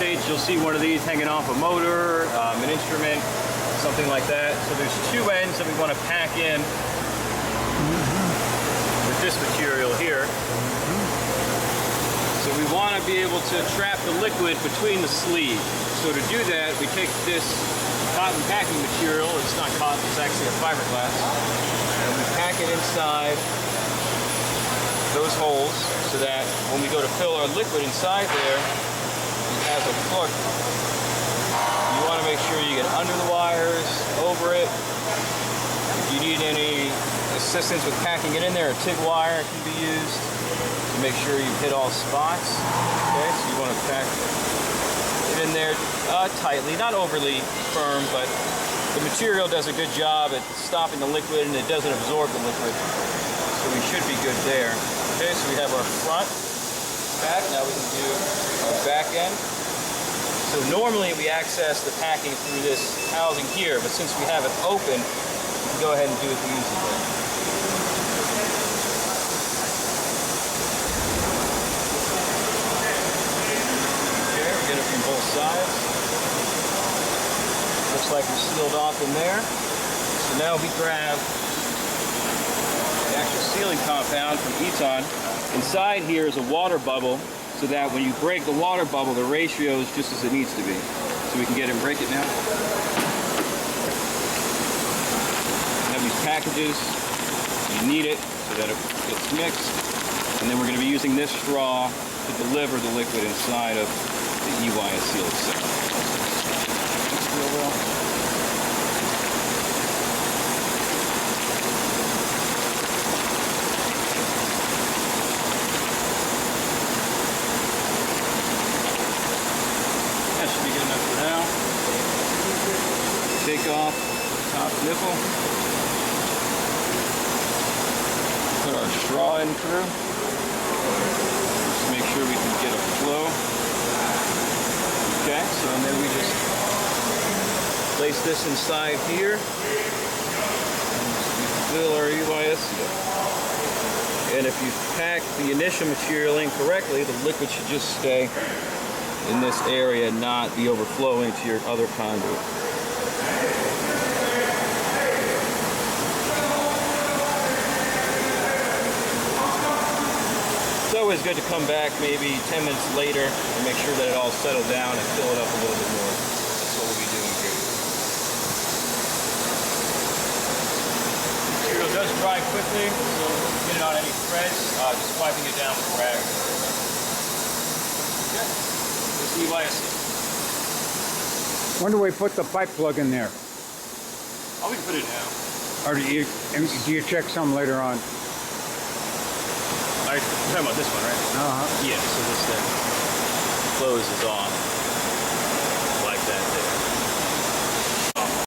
States, you'll see one of these hanging off a motor, an instrument, something like that. So there's two ends that we want to pack in with this material here. So we want to be able to trap the liquid between the sleeve. So to do that, we take this cotton packing material, it's not cotton, it's actually a fiberglass, and we pack it inside those holes so that when we go to fill our liquid inside there, it has a hook. You want to make sure you get under the wires, over it. If you need any assistance with packing it in there, a TIG wire can be used to make sure you hit all spots. Okay, so you want to pack it in there tightly, not overly firm, but the material does a good job at stopping the liquid and it doesn't absorb the liquid. So we should be good there. Okay, so we have our front back. Now we can do our back end. So normally we access the packing through this housing here, but since we have it open, we can go ahead and do it the easy way. Okay, we get it from both sides. Looks like we're sealed off in there. So now we grab the actual sealing compound from Eton. Inside here is a water bubble, so that when you break the water bubble, the ratio is just as it needs to be. So we can get it and break it now. We have these packages. You knead it so that it gets mixed. And then we're going to be using this straw to deliver the liquid inside of the EYS seal itself. That should be good enough for now. Take off the top nipple. Put our straw in through. Just make sure we can get a flow. Okay, so and then we just place this inside here. Fill our EYS seal. And if you pack the initial material in correctly, the liquid should just stay in this area and not be overflowing to your other conduit. It's always good to come back maybe 10 minutes later and make sure that it all settled down and fill it up a little bit more. That's what we'll be doing here. The material does dry quickly, so get it on any threads, just wiping it down with a rag. Okay. This EYS. When do we put the pipe plug in there? Oh, we can put it now. Or do you check some later on? Alright, we're talking about this one, right? Uh-huh. Yeah, so this thing closes off.